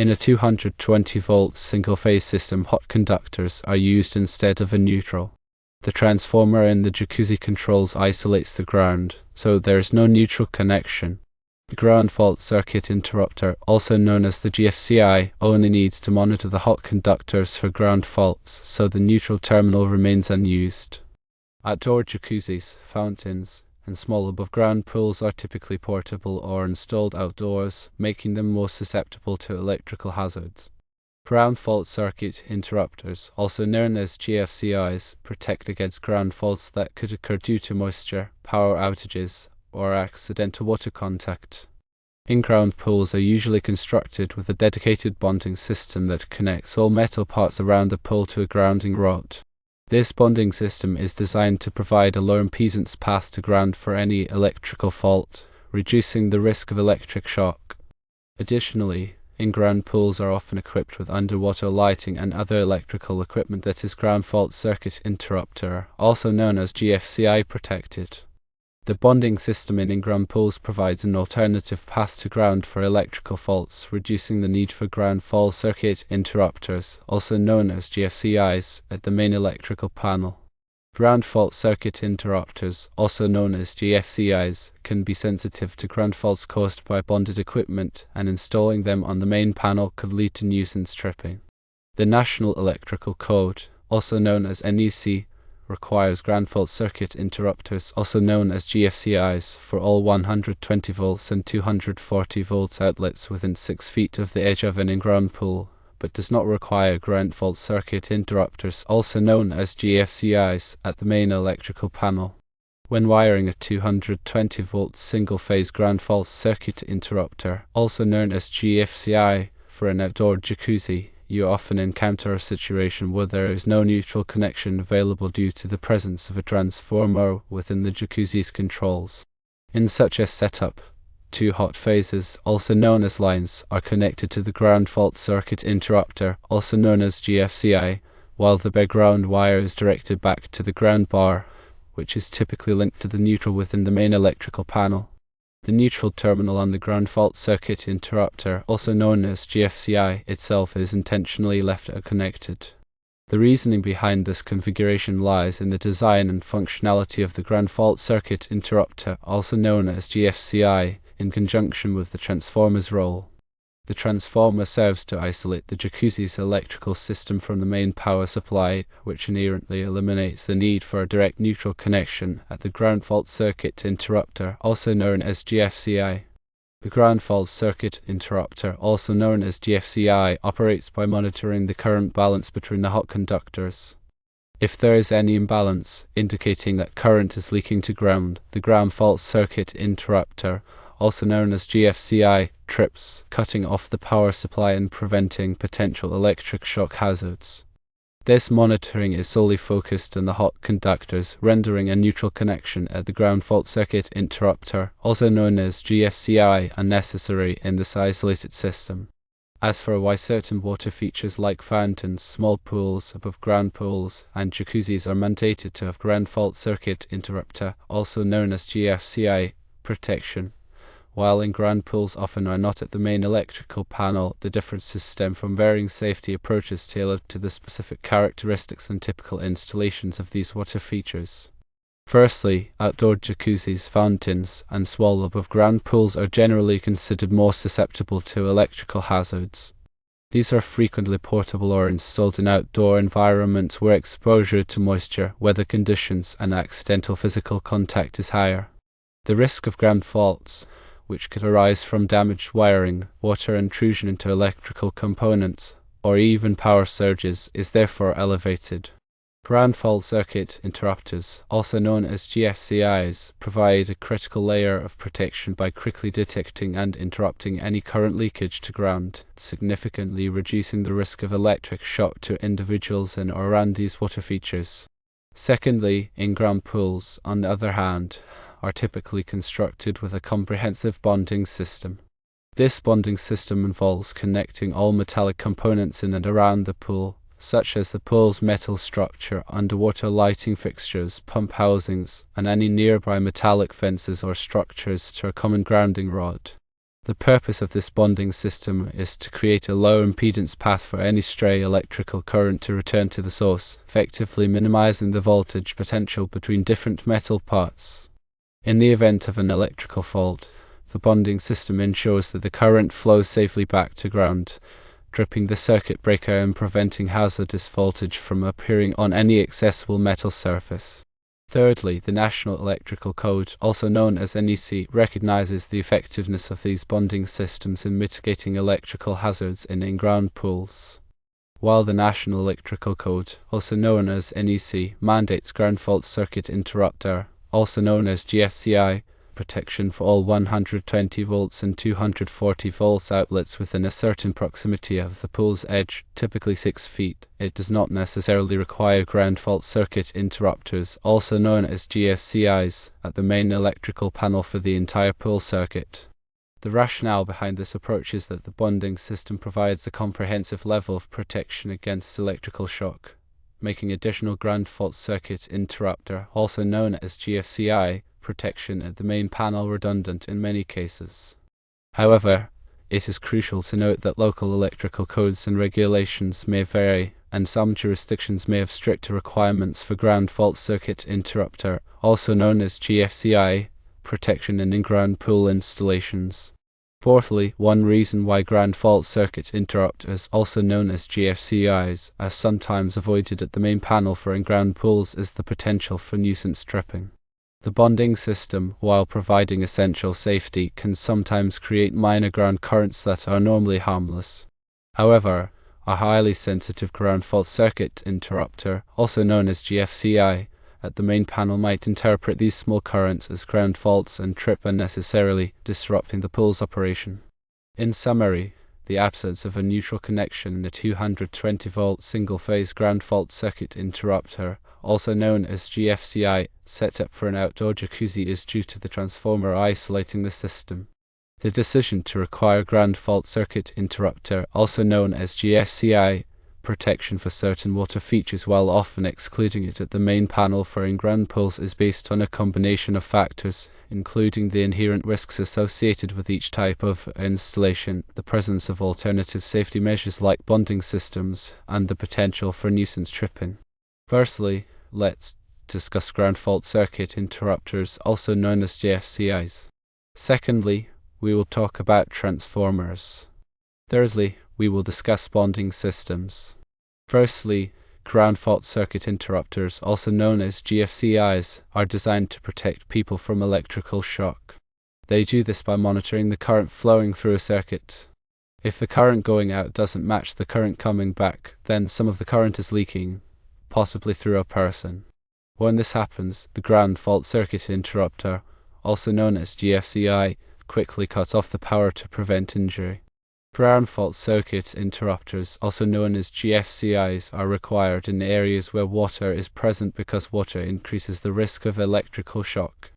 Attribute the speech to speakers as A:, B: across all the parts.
A: In a 220-volt single-phase system, hot conductors are used instead of a neutral. The transformer in the Jacuzzi controls isolates the ground, so there is no neutral connection. The ground fault circuit interrupter, also known as the GFCI, only needs to monitor the hot conductors for ground faults, so the neutral terminal remains unused. Outdoor jacuzzis, fountains, and small above-ground pools are typically portable or installed outdoors, making them more susceptible to electrical hazards. Ground fault circuit interrupters, also known as GFCIs, protect against ground faults that could occur due to moisture, power outages, or accidental water contact. In-ground pools are usually constructed with a dedicated bonding system that connects all metal parts around the pool to a grounding rod. This bonding system is designed to provide a low impedance path to ground for any electrical fault, reducing the risk of electric shock. Additionally, in-ground pools are often equipped with underwater lighting and other electrical equipment that is ground fault circuit interrupter, also known as GFCI protected. The bonding system in in-ground pools provides an alternative path to ground for electrical faults, reducing the need for ground fault circuit interrupters, also known as GFCIs, at the main electrical panel. Ground fault circuit interrupters, also known as GFCIs, can be sensitive to ground faults caused by bonded equipment, and installing them on the main panel could lead to nuisance tripping. The National Electrical Code, also known as NEC, requires ground fault circuit interrupters, also known as GFCIs, for all 120 volts and 240 volts outlets within 6 feet of the edge of an in-ground pool, but does not require ground fault circuit interrupters, also known as GFCIs, at the main electrical panel. When wiring a 220-volt single-phase ground fault circuit interrupter, also known as GFCI, for an outdoor jacuzzi, you often encounter a situation where there is no neutral connection available due to the presence of a transformer within the jacuzzi's controls. In such a setup, 2 hot phases, also known as lines, are connected to the ground fault circuit interrupter, also known as GFCI, while the background wire is directed back to the ground bar, which is typically linked to the neutral within the main electrical panel. The neutral terminal on the ground fault circuit interrupter, also known as GFCI itself, is intentionally left unconnected. The reasoning behind this configuration lies in the design and functionality of the ground fault circuit interrupter, also known as GFCI, in conjunction with the transformer's role. The transformer serves to isolate the jacuzzi's electrical system from the main power supply, which inherently eliminates the need for a direct neutral connection at the ground fault circuit interrupter, also known as GFCI. The ground fault circuit interrupter, also known as GFCI, operates by monitoring the current balance between the hot conductors. If there is any imbalance, indicating that current is leaking to ground, the ground fault circuit interrupter, also known as GFCI, trips, cutting off the power supply and preventing potential electric shock hazards. This monitoring is solely focused on the hot conductors, rendering a neutral connection at the ground fault circuit interrupter, also known as GFCI, unnecessary in this isolated system. As for why certain water features like fountains, small pools, above-ground pools, and jacuzzis are mandated to have ground fault circuit interrupter, also known as GFCI, protection, while in-ground pools often are not at the main electrical panel, the differences stem from varying safety approaches tailored to the specific characteristics and typical installations of these water features. Firstly, outdoor jacuzzis, fountains, and small above-ground pools are generally considered more susceptible to electrical hazards. These are frequently portable or installed in outdoor environments where exposure to moisture, weather conditions, and accidental physical contact is higher. The risk of ground faults, which could arise from damaged wiring, water intrusion into electrical components, or even power surges, is therefore elevated. Ground fault circuit interrupters, also known as GFCIs, provide a critical layer of protection by quickly detecting and interrupting any current leakage to ground, significantly reducing the risk of electric shock to individuals in or around these water features. Secondly, in-ground pools, on the other hand, are typically constructed with a comprehensive bonding system. This bonding system involves connecting all metallic components in and around the pool, such as the pool's metal structure, underwater lighting fixtures, pump housings, and any nearby metallic fences or structures, to a common grounding rod. The purpose of this bonding system is to create a low impedance path for any stray electrical current to return to the source, effectively minimizing the voltage potential between different metal parts. In the event of an electrical fault, the bonding system ensures that the current flows safely back to ground, tripping the circuit breaker and preventing hazardous voltage from appearing on any accessible metal surface. Thirdly, the National Electrical Code, also known as NEC, recognizes the effectiveness of these bonding systems in mitigating electrical hazards in in-ground pools. While the National Electrical Code, also known as NEC, mandates ground fault circuit interrupter, also known as GFCI, protection for all 120 volts and 240 volts outlets within a certain proximity of the pool's edge, typically 6 feet. It does not necessarily require ground fault circuit interrupters, also known as GFCIs, at the main electrical panel for the entire pool circuit. The rationale behind this approach is that the bonding system provides a comprehensive level of protection against electrical shock, making additional ground fault circuit interrupter, also known as GFCI, protection at the main panel redundant in many cases. However, it is crucial to note that local electrical codes and regulations may vary, and some jurisdictions may have stricter requirements for ground fault circuit interrupter, also known as GFCI, protection in in-ground pool installations. Fourthly, one reason why ground fault circuit interrupters, also known as GFCIs, are sometimes avoided at the main panel for in-ground pools is the potential for nuisance tripping. The bonding system, while providing essential safety, can sometimes create minor ground currents that are normally harmless. However, a highly sensitive ground fault circuit interrupter, also known as GFCI, at the main panel might interpret these small currents as ground faults and trip unnecessarily, disrupting the pool's operation. In summary, the absence of a neutral connection in a 220-volt single-phase ground fault circuit interrupter, also known as GFCI, set up for an outdoor jacuzzi is due to the transformer isolating the system. The decision to require ground fault circuit interrupter, also known as GFCI, protection for certain water features while often excluding it at the main panel for in-ground pools is based on a combination of factors, including the inherent risks associated with each type of installation, the presence of alternative safety measures like bonding systems, and the potential for nuisance tripping. Firstly, let's discuss ground fault circuit interrupters, also known as GFCIs. Secondly, we will talk about transformers. Thirdly, we will discuss bonding systems. Firstly, ground fault circuit interrupters, also known as GFCIs, are designed to protect people from electrical shock. They do this by monitoring the current flowing through a circuit. If the current going out doesn't match the current coming back, then some of the current is leaking, possibly through a person. When this happens, the ground fault circuit interrupter, also known as GFCI, quickly cuts off the power to prevent injury. Ground fault circuit interrupters, also known as GFCIs, are required in areas where water is present because water increases the risk of electrical shock.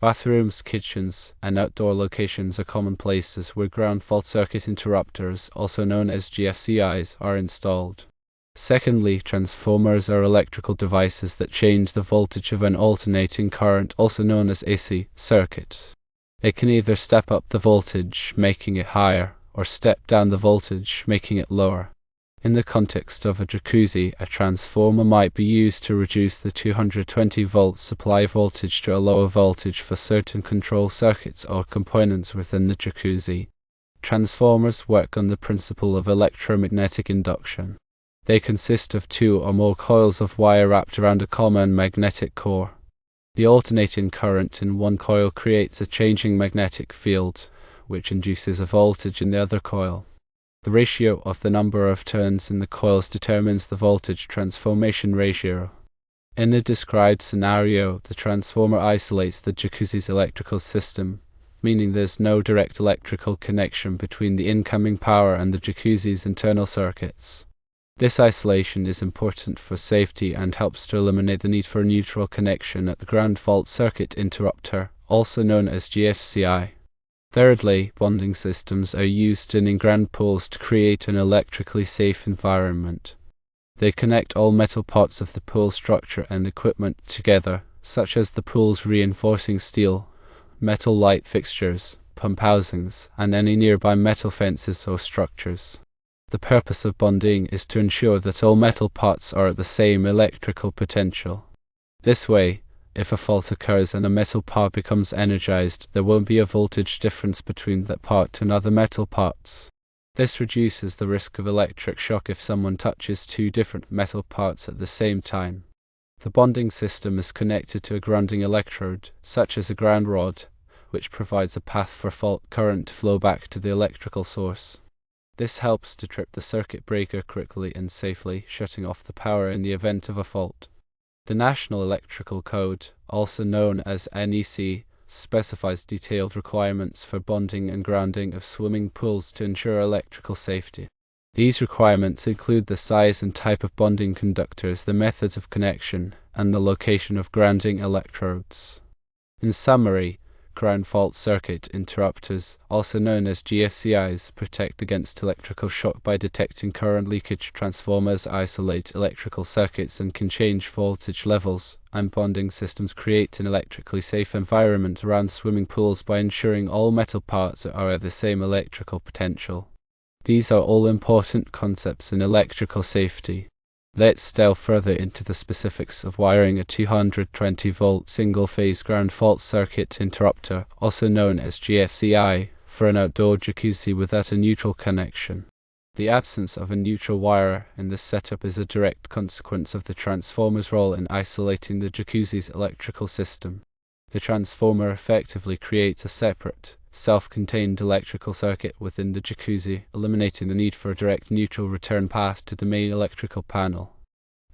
A: Bathrooms, kitchens, and outdoor locations are common places where ground fault circuit interrupters, also known as GFCIs, are installed. Secondly, transformers are electrical devices that change the voltage of an alternating current, also known as AC, circuit. It can either step up the voltage, making it higher, or step down the voltage, making it lower. In the context of a jacuzzi, a transformer might be used to reduce the 220-volt supply voltage to a lower voltage for certain control circuits or components within the jacuzzi. Transformers work on the principle of electromagnetic induction. They consist of 2 or more coils of wire wrapped around a common magnetic core. The alternating current in one coil creates a changing magnetic field, which induces a voltage in the other coil. The ratio of the number of turns in the coils determines the voltage transformation ratio. In the described scenario, the transformer isolates the jacuzzi's electrical system, meaning there's no direct electrical connection between the incoming power and the jacuzzi's internal circuits. This isolation is important for safety and helps to eliminate the need for a neutral connection at the ground fault circuit interrupter, also known as GFCI. Thirdly, bonding systems are used in in-ground pools to create an electrically safe environment. They connect all metal parts of the pool structure and equipment together, such as the pool's reinforcing steel, metal light fixtures, pump housings, and any nearby metal fences or structures. The purpose of bonding is to ensure that all metal parts are at the same electrical potential. This way, if a fault occurs and a metal part becomes energized, there won't be a voltage difference between that part and other metal parts. This reduces the risk of electric shock if someone touches two different metal parts at the same time. The bonding system is connected to a grounding electrode, such as a ground rod, which provides a path for fault current to flow back to the electrical source. This helps to trip the circuit breaker quickly and safely, shutting off the power in the event of a fault. The National Electrical Code, also known as NEC, specifies detailed requirements for bonding and grounding of swimming pools to ensure electrical safety. These requirements include the size and type of bonding conductors, the methods of connection, and the location of grounding electrodes. In summary, ground fault circuit interrupters, also known as GFCIs, protect against electrical shock by detecting current leakage. Transformers isolate electrical circuits and can change voltage levels, and bonding systems create an electrically safe environment around swimming pools by ensuring all metal parts are at the same electrical potential. These are all important concepts in electrical safety. Let's delve further into the specifics of wiring a 220-volt single-phase ground fault circuit interrupter, also known as GFCI, for an outdoor jacuzzi without a neutral connection. The absence of a neutral wire in this setup is a direct consequence of the transformer's role in isolating the jacuzzi's electrical system. The transformer effectively creates a separate, self-contained electrical circuit within the jacuzzi, eliminating the need for a direct neutral return path to the main electrical panel.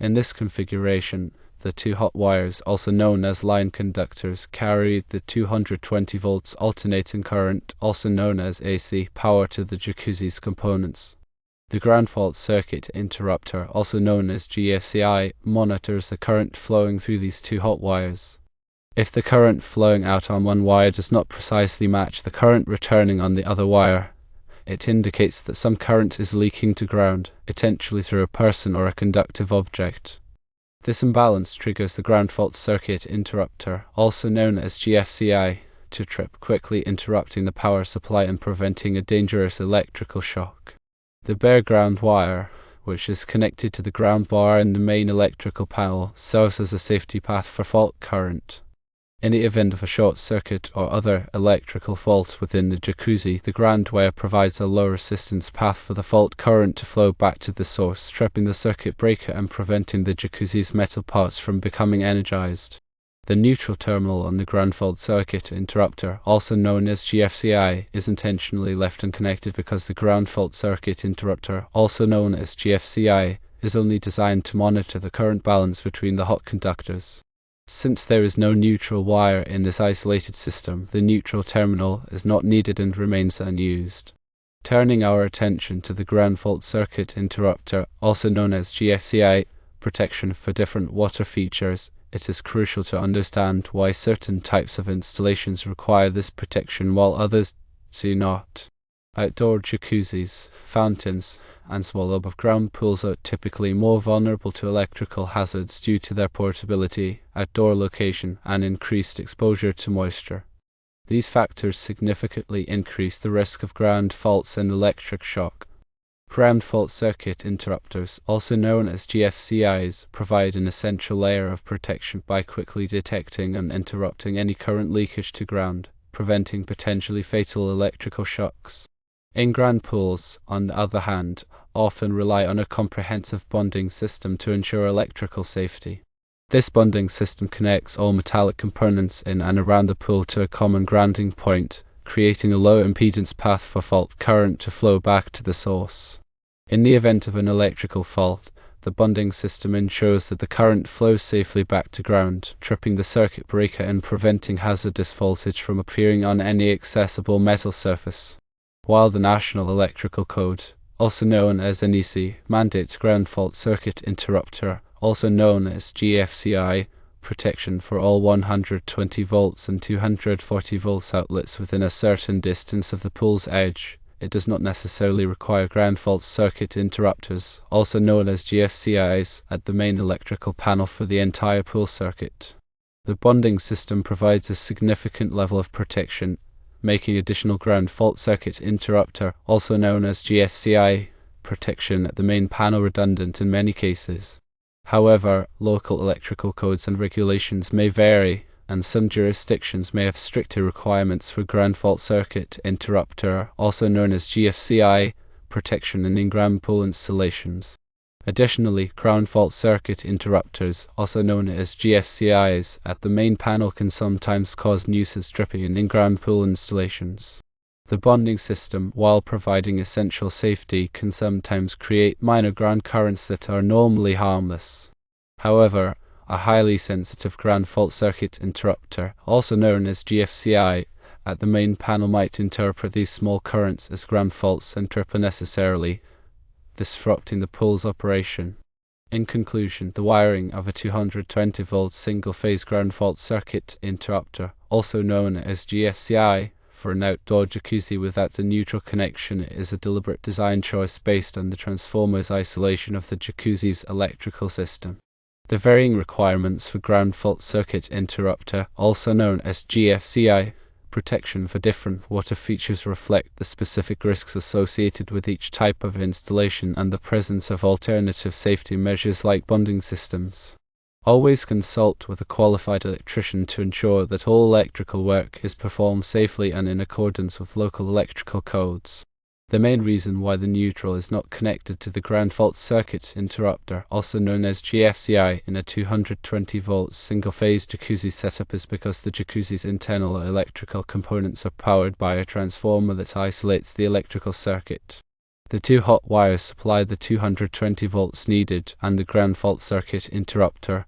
A: In this configuration, the two hot wires, also known as line conductors, carry the 220 volts alternating current, also known as AC, power to the jacuzzi's components. The ground fault circuit interrupter, also known as GFCI, monitors the current flowing through these two hot wires. If the current flowing out on one wire does not precisely match the current returning on the other wire, it indicates that some current is leaking to ground, potentially through a person or a conductive object. This imbalance triggers the ground fault circuit interrupter, also known as GFCI, to trip, quickly interrupting the power supply and preventing a dangerous electrical shock. The bare ground wire, which is connected to the ground bar in the main electrical panel, serves as a safety path for fault current. In the event of a short circuit or other electrical fault within the jacuzzi, the ground wire provides a low resistance path for the fault current to flow back to the source, tripping the circuit breaker and preventing the jacuzzi's metal parts from becoming energized. The neutral terminal on the ground fault circuit interrupter, also known as GFCI, is intentionally left unconnected because the ground fault circuit interrupter, also known as GFCI, is only designed to monitor the current balance between the hot conductors. Since there is no neutral wire in this isolated system, the neutral terminal is not needed and remains unused. Turning our attention to the ground fault circuit interrupter, also known as GFCI, protection for different water features, it is crucial to understand why certain types of installations require this protection while others do not. Outdoor jacuzzis, fountains, and small above-ground pools are typically more vulnerable to electrical hazards due to their portability, outdoor location, and increased exposure to moisture. These factors significantly increase the risk of ground faults and electric shock. Ground fault circuit interrupters, also known as GFCIs, provide an essential layer of protection by quickly detecting and interrupting any current leakage to ground, preventing potentially fatal electrical shocks. In-ground pools, on the other hand, often rely on a comprehensive bonding system to ensure electrical safety. This bonding system connects all metallic components in and around the pool to a common grounding point, creating a low impedance path for fault current to flow back to the source. In the event of an electrical fault, the bonding system ensures that the current flows safely back to ground, tripping the circuit breaker and preventing hazardous voltage from appearing on any accessible metal surface. While the National Electrical Code, also known as NEC, mandates ground fault circuit interrupter, also known as GFCI, protection for all 120 volts and 240 volts outlets within a certain distance of the pool's edge, it does not necessarily require ground fault circuit interrupters, also known as GFCIs, at the main electrical panel for the entire pool circuit. The bonding system provides a significant level of protection, making additional ground fault circuit interrupter, also known as GFCI, protection at the main panel redundant in many cases. However, local electrical codes and regulations may vary, and some jurisdictions may have stricter requirements for ground fault circuit interrupter, also known as GFCI, protection in in-ground pole installations. Additionally, ground fault circuit interrupters, also known as GFCIs, at the main panel can sometimes cause nuisance tripping in in-ground pole installations. The bonding system, while providing essential safety, can sometimes create minor ground currents that are normally harmless. However, a highly sensitive ground fault circuit interrupter, also known as GFCI, at the main panel might interpret these small currents as ground faults and trip unnecessarily, disrupting the pole's operation. In conclusion, the wiring of a 220-volt single-phase ground fault circuit interrupter, also known as GFCI, for an outdoor jacuzzi without a neutral connection is a deliberate design choice based on the transformer's isolation of the jacuzzi's electrical system. The varying requirements for ground fault circuit interrupter, also known as GFCI, protection for different water features reflect the specific risks associated with each type of installation and the presence of alternative safety measures like bonding systems. Always consult with a qualified electrician to ensure that all electrical work is performed safely and in accordance with local electrical codes. The main reason why the neutral is not connected to the ground fault circuit interrupter, also known as GFCI, in a 220-volt single-phase jacuzzi setup is because the jacuzzi's internal electrical components are powered by a transformer that isolates the electrical circuit. The two hot wires supply the 220 volts needed, and the ground fault circuit interrupter,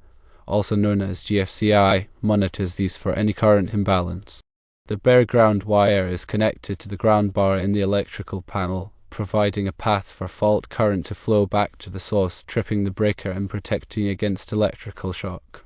A: also known as GFCI, monitors these for any current imbalance. The bare ground wire is connected to the ground bar in the electrical panel, providing a path for fault current to flow back to the source, tripping the breaker and protecting against electrical shock.